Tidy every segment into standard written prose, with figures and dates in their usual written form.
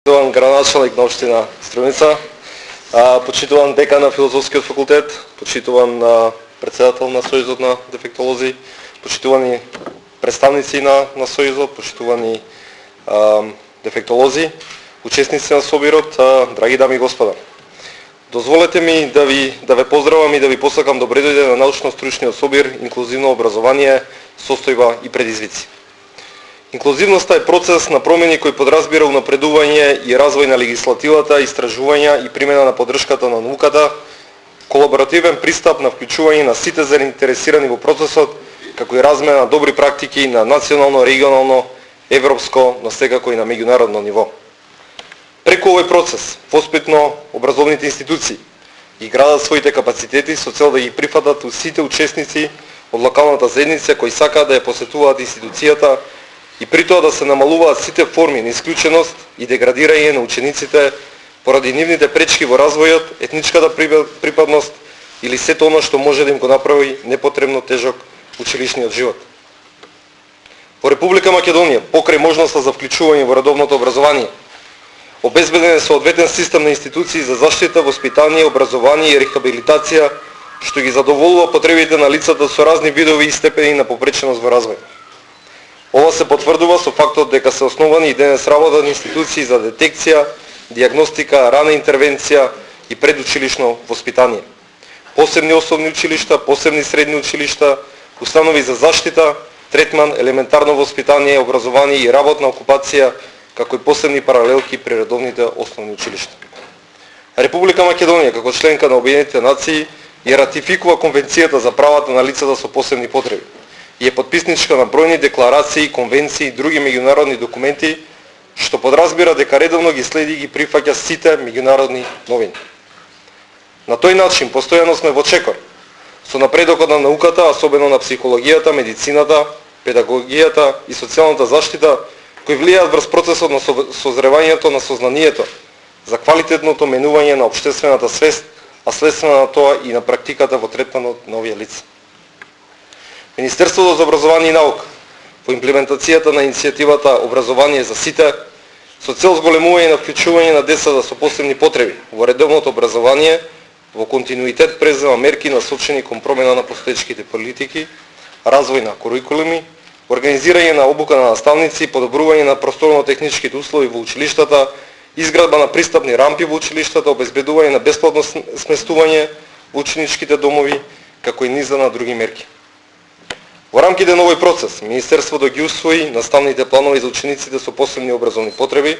Почитуван градоначалник на општина Струмица, почитуван декан на филозофскиот факултет, почитуван председател на Сојузот на дефектолози, почитувани представници на Сојузот, почитувани дефектолози, учесници на собирот, драги дами и господа. Дозволете ми да ве поздравам и да ви посакам добре дојде на научно-стручниот собир, инклузивно образование, состојба и предизвици. Инклузивноста е процес на промени кој подразбира унапредување и развој на легислативата, истражувања и примена на поддршката на науката, колаборативен пристап на вклучување на сите заинтересирани во процесот, како и размена на добри практики на национално, регионално, европско, но секако и на меѓународно ниво. Преку овој процес, воспитно образовните институции ги градат своите капацитети со цел да ги прифатат у сите учесници од локалната заедница кои сакаат да ја посетуваат институцијата и при тоа да се намалуваат сите форми на исклученост и деградирање на учениците поради нивните пречки во развојот, етничката припадност или сето оно што може да им го направи непотребно тежок училишниот живот. Во Република Македонија, покрај можноста за вклучување во редовното образование, обезбеден е соодветен систем на институции за заштита, воспитание, образование и рехабилитација, што ги задоволува потребите на лицата со разни видови и степени на попреченост во развој. Ова се потврдува со фактот дека се основани и денес работат институции за детекција, диагностика, рана интервенција и предучилишно воспитание. Посебни основни училишта, посебни средни училишта, установи за заштита, третман, елементарно воспитание, образование и работна окупација, како и посебни паралелки при редовните основни училишта. Република Македонија, како членка на Обединетите нации, ја ратификува Конвенцијата за правата на лицата со посебни потреби и е подписничка на бројни декларации, конвенции и други меѓународни документи, што подразбира дека редовно ги следи и ги прифаќа сите меѓународни новини. На тој начин постојано сме во чекор со напредокот на науката, особено на психологијата, медицината, педагогијата и социјалната заштита, кои влијаат врз процесот на созревањето на сознанието за квалитетното менување на општествената свест, а следствено на тоа и на практиката во третманот на овие лица. Министерството за образование и наука во имплементацијата на иницијативата Образование за сите со цел зголемување на вклучување на децата со посебни потреби во редовното образование во континуитет презема мерки насочени кон промена на постоечките политики, развој на курикулуми, организирање на обука на наставници, подобрување на просторно-техничките услови во училиштата, изградба на пристапни рампи во училиштата, обезбедување на бесплатно сместување во ученичките домови, како и низа на други мерки. Во рамките на овој процес, Министерството ги усвои наставните планови за учениците со посебни образовни потреби,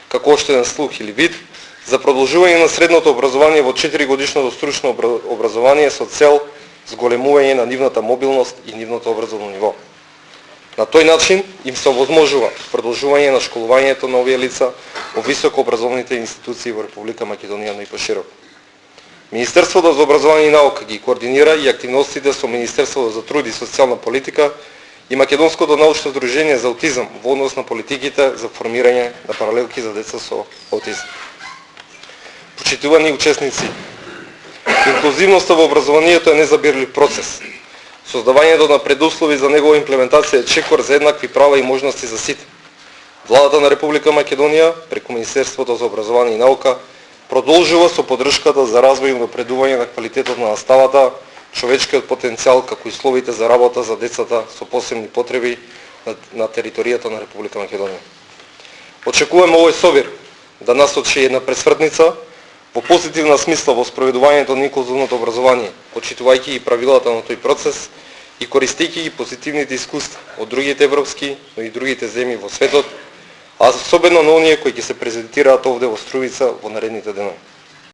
како оштеден слух или вид, за продолжување на средното образование во 4-годишното стручно образование со цел зголемување на нивната мобилност и нивното образовно ниво. На тој начин им се овозможува продолжување на школувањето на овие лица во високообразовните институции во Република Македонија, но и пошироко. Министерството за образование и наука ги координира и активностите со Министерството за труд и социјална политика и Македонското научно здружение за аутизам во однос на политиките за формирање на паралелки за деца со аутизам. Почитувани учесници, инклузивноста во образованието е незабирлив процес. Создавањето на предуслови за негова имплементација е чекор за еднакви права и можности за сите. Владата на Република Македонија, преку Министерството за образование и наука, продолжува со поддршката за развој и унапредување на квалитетот на наставата, човечкиот потенцијал, како и условите за работа за децата со посебни потреби на територијата на Република Македонија. Очекуваме овој собир да насочи една пресвртница во позитивна смисла во спроведувањето на инклузивното образование, почитувајќи и правилата на тој процес и користејќи ги позитивните искуства од другите европски, но и другите земји во светот, а особено на оние кои ќе се презентираат овде во Струмица во наредните денови.